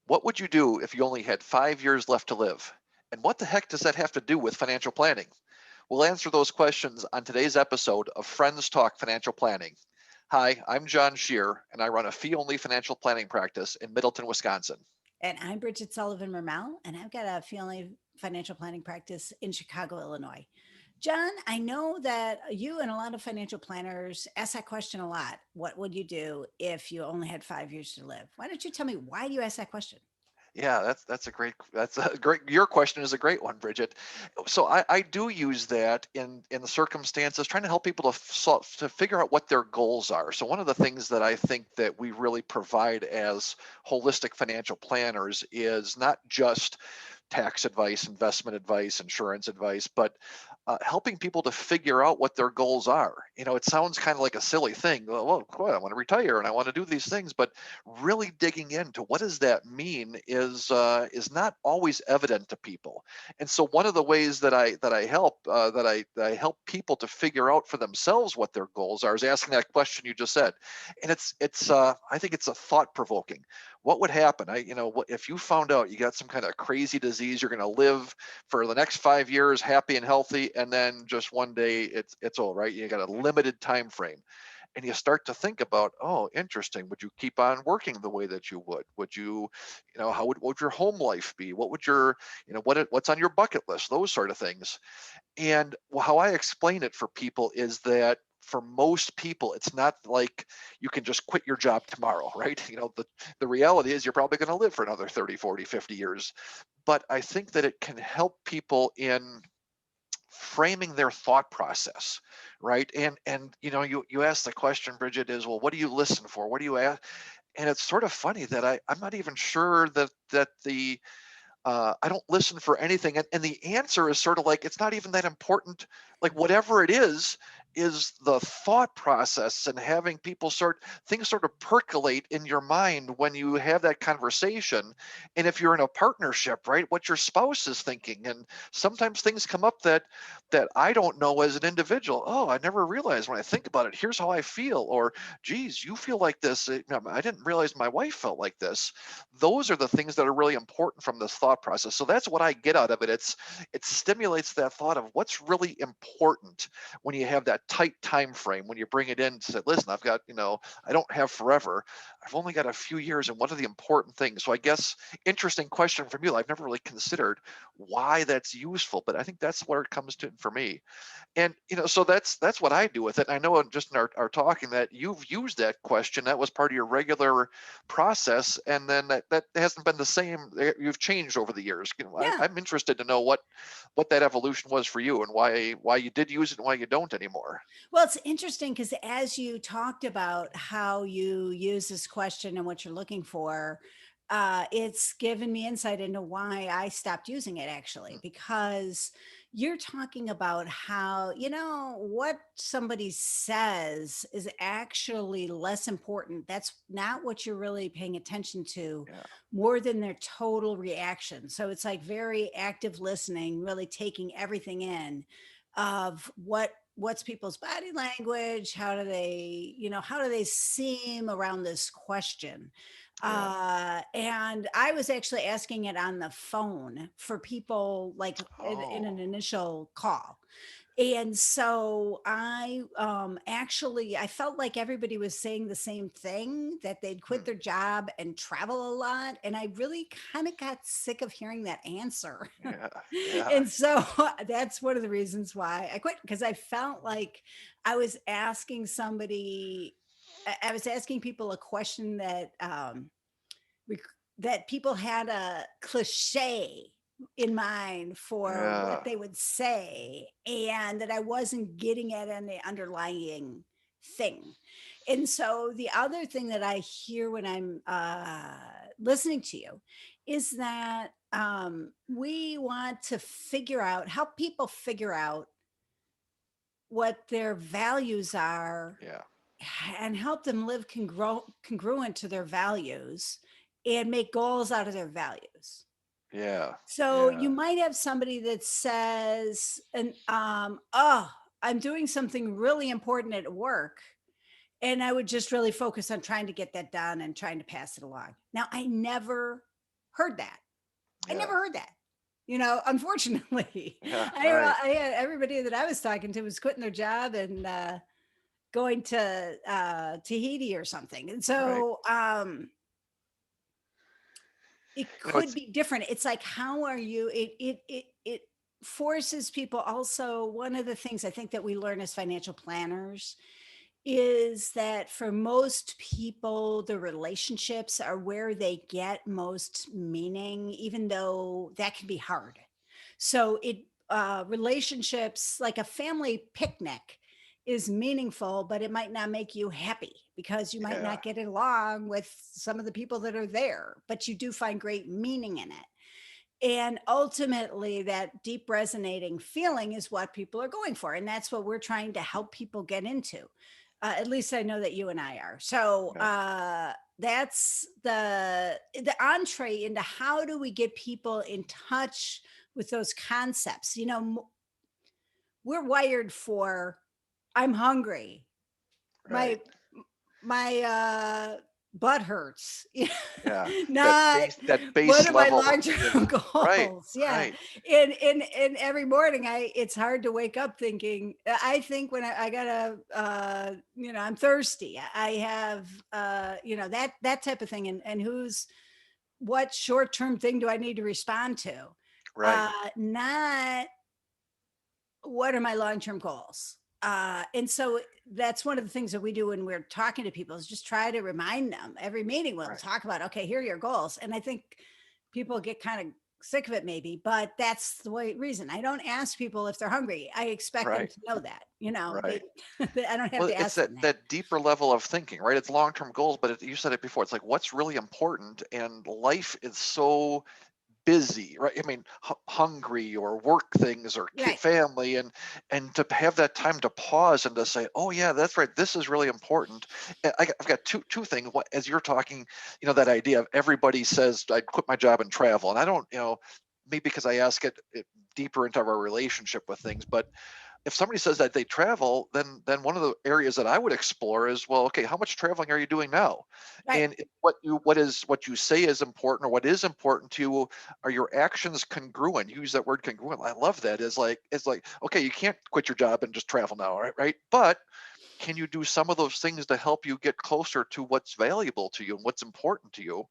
What would you do if you only had 5 years left to live? And what the heck does that have to do with financial planning? We'll answer those questions on today's episode of Friends Talk Financial Planning. Hi, I'm John Scherer, and I run a fee only financial planning practice in Middleton, Wisconsin. And I'm Bridget Sullivan Mermel, and I've got a family financial planning practice in Chicago, Illinois. John, I know that you and a lot of financial planners ask that question a lot. What would you do if you only had 5 years to live? Why don't you tell me why do you ask that question? Yeah, that's a great. Your question is a great one, Bridget. So I do use that in the circumstances, trying to help people to figure out what their goals are. So one of the things that I think that we really provide as holistic financial planners is not just tax advice, investment advice, insurance advice, but helping people to figure out what their goals are. It sounds kind of like a silly thing. Well, cool, I want to retire and I want to do these things, but really digging into what does that mean is not always evident to people. And so one of the ways that I help people to figure out for themselves what their goals are is asking that question you just said. And it's I think it's a thought provoking. What would happen? If you found out you got some kind of crazy disease, you're going to live for the next 5 years happy and healthy, and then just one day it's all right. You got a limited time frame, and you start to think about, oh, interesting, would you keep on working the way that you would you, how would your home life be, what would your, what's on your bucket list, those sort of things. And how I explain it for people is that for most people, it's not like you can just quit your job tomorrow, right? The reality is you're probably going to live for another 30, 40, 50 years. But I think that it can help people in framing their thought process, right? And you ask the question, Bridget, is, well, what do you listen for, what do you ask? And it's sort of funny that I'm not even sure that the I don't listen for anything. And the answer is sort of like, it's not even that important. Like, whatever it is the thought process and having people things sort of percolate in your mind when you have that conversation. And if you're in a partnership, right, what your spouse is thinking. And sometimes things come up that I don't know as an individual. Oh, I never realized when I think about it, here's how I feel. Or, geez, you feel like this. I didn't realize my wife felt like this. Those are the things that are really important from this thought process. So that's what I get out of it. It stimulates that thought of what's really important when you have that tight time frame, when you bring it in to say, listen, I've got, I don't have forever. I've only got a few years, and what are the important things? So I guess interesting question from you. I've never really considered why that's useful, but I think that's where it comes to for me. And so that's what I do with it. I know just in our talking that you've used that question. That was part of your regular process, and then that hasn't been the same. You've changed over the years. Yeah. I'm interested to know what that evolution was for you, and why you did use it and why you don't anymore. Well, it's interesting because as you talked about how you use this question and what you're looking for, it's given me insight into why I stopped using it actually, because you're talking about how, what somebody says is actually less important. That's not what you're really paying attention to Yeah, more than their total reaction. So it's like very active listening, really taking everything in of what's people's body language, how do they seem around this question. yeah. And I was actually asking it on the phone for people, like in Oh, an initial call. And so I felt like everybody was saying the same thing, that they'd quit hmm. their job and travel a lot, and I really kind of got sick of hearing that answer. Yeah, yeah. And so that's one of the reasons why I quit, because I felt like I was asking somebody, I was asking people a question rec- that people had a cliche in mind for what Yeah. they would say, and that I wasn't getting at any underlying thing. And so the other thing that I hear when I'm listening to you is that we want to help people figure out what their values are Yeah. and help them live congruent to their values and make goals out of their values. Yeah. So you Yeah. might have somebody that says, and oh, I'm doing something really important at work, and I would just really focus on trying to get that done and trying to pass it along. Now, I never heard that. I Yeah. never heard that. Unfortunately, Yeah. I Right. I had everybody that I was talking to was quitting their job and going to Tahiti or something. And Right. so it could It's be different. It's like, how are you? It forces people. Also, one of the things I think that we learn as financial planners is that for most people, the relationships are where they get most meaning, even though that can be hard. So relationships, like a family picnic, is meaningful, but it might not make you happy because you might yeah. not get along with some of the people that are there, but you do find great meaning in it. And ultimately, that deep resonating feeling is what people are going for. And that's what we're trying to help people get into. At least I know that you and I are. So Yeah. that's the entree into how do we get people in touch with those concepts. We're wired for I'm hungry. Right. My my butt hurts. Yeah. Not That base what are my level long-term thing. Right. goals? Yeah. Right. And every morning it's hard to wake up thinking, I think when I gotta I'm thirsty. I have that type of thing. And what short-term thing do I need to respond to? Right. Not what are my long-term goals? And so that's one of the things that we do when we're talking to people is just try to remind them. Every meeting we'll Right. talk about, okay, here are your goals. And I think people get kind of sick of it maybe, but that's the reason. I don't ask people if they're hungry. I expect them Right. to know that, Right. I don't have Well, to it's ask them that. that deeper level of thinking, right? It's long-term goals, but you said it before. It's like what's really important, and life is so busy, right? I mean, hungry or work things or Right. family, and to have that time to pause and to say, "Oh yeah, that's right. This is really important." And I've got two things. What, as you're talking, that idea of everybody says I'd quit my job and travel, and I don't, maybe because I ask it deeper into our relationship with things, but if somebody says that they travel, then one of the areas that I would explore is, well, okay, how much traveling are you doing now? Right. And what you say is important, or what is important to you, are your actions congruent? You use that word congruent. I love that. It's like okay, you can't quit your job and just travel now, right? Right? But can you do some of those things to help you get closer to what's valuable to you and what's important to you?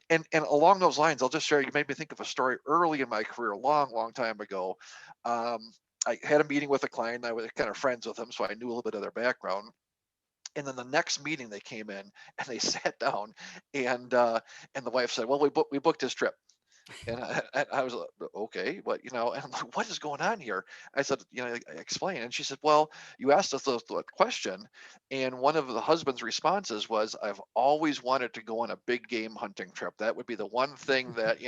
And along those lines, I'll just share. You made me think of a story early in my career, a long, long time ago. Um, I had a meeting with a client. I was kind of friends with them, so I knew a little bit of their background. And then the next meeting, they came in and they sat down, and the wife said, "Well, we booked his trip." And I was like, okay, and I'm like, what is going on here? I said, I explained. And she said, well, you asked us the question. And one of the husband's responses was, I've always wanted to go on a big game hunting trip. That would be the one thing that,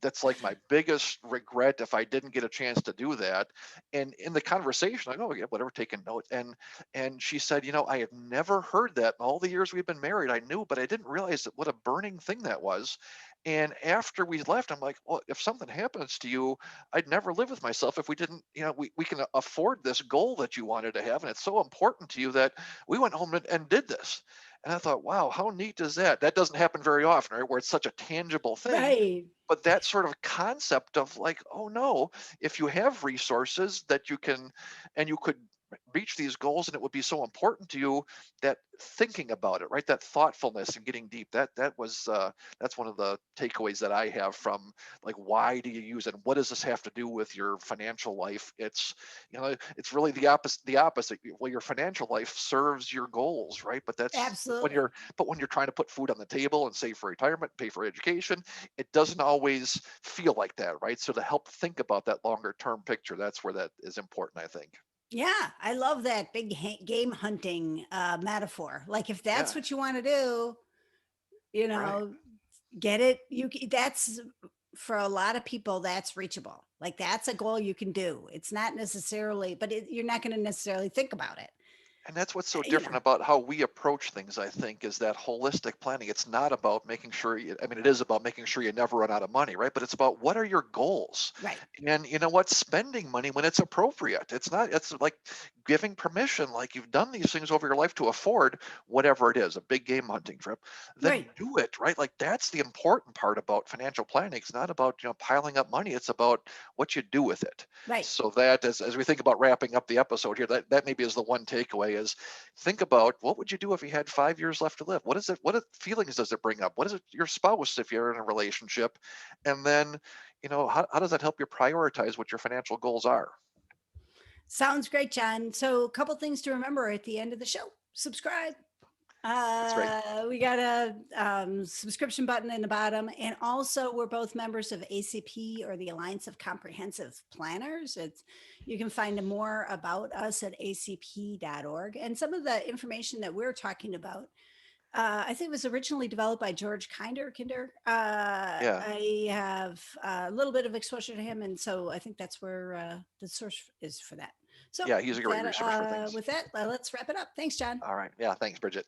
that's like my biggest regret if I didn't get a chance to do that. And in the conversation, I go, yeah, whatever, taking note. And she said, I have never heard that in all the years we've been married. I knew, but I didn't realize that what a burning thing that was. And after we left, I'm like, well, if something happens to you, I'd never live with myself if we didn't, we can afford this goal that you wanted to have. And it's so important to you that we went home and did this. And I thought, wow, how neat is that? That doesn't happen very often, right? Where it's such a tangible thing. Right. But that sort of concept of like, oh no, if you have resources that you can, and you could reach these goals, and it would be so important to you, that thinking about it, right, that thoughtfulness and getting deep, that's one of the takeaways that I have from, like, why do you use it, and what does this have to do with your financial life? It's really the opposite. Well, your financial life serves your goals, right? But that's when Absolutely. you're trying to put food on the table and save for retirement, pay for education, it doesn't always feel like that, right? So to help think about that longer term picture, that's where that is important, I think. Yeah, I love that big game hunting metaphor. Like if that's Yeah. what you want to do, you Right. know, get it. That's for a lot of people, that's reachable. Like that's a goal you can do. It's not necessarily, but you're not going to necessarily think about it. And that's what's so You know, different about how we approach things, I think, is that holistic planning. It's not about making sure I mean, it is about making sure you never run out of money, right? But it's about what are your goals? right, And you know what? Spending money when it's appropriate. It's not, it's like giving permission, like you've done these things over your life to afford whatever it is, a big game hunting trip, then right, do it, right? Like that's the important part about financial planning. It's not about, piling up money. It's about what you do with it. right. So that as we think about wrapping up the episode here, that maybe is the one takeaway is think about what would you do if you had 5 years left to live? What is it? What feelings does it bring up? What is it your spouse if you're in a relationship? And then, how does that help you prioritize what your financial goals are? Sounds great, John. So, a couple things to remember at the end of the show. Subscribe. That's great. We got a subscription button in the bottom, and also we're both members of ACP, or the Alliance of Comprehensive Planners. It's You can find more about us at acp.org, and some of the information that we're talking about. I think it was originally developed by George Kinder. Yeah. I have a little bit of exposure to him, and so I think that's where the source is for that. So Yeah. He's a great resource for things. with that, let's wrap it up. Thanks, John. All right. Yeah. Thanks, Bridget.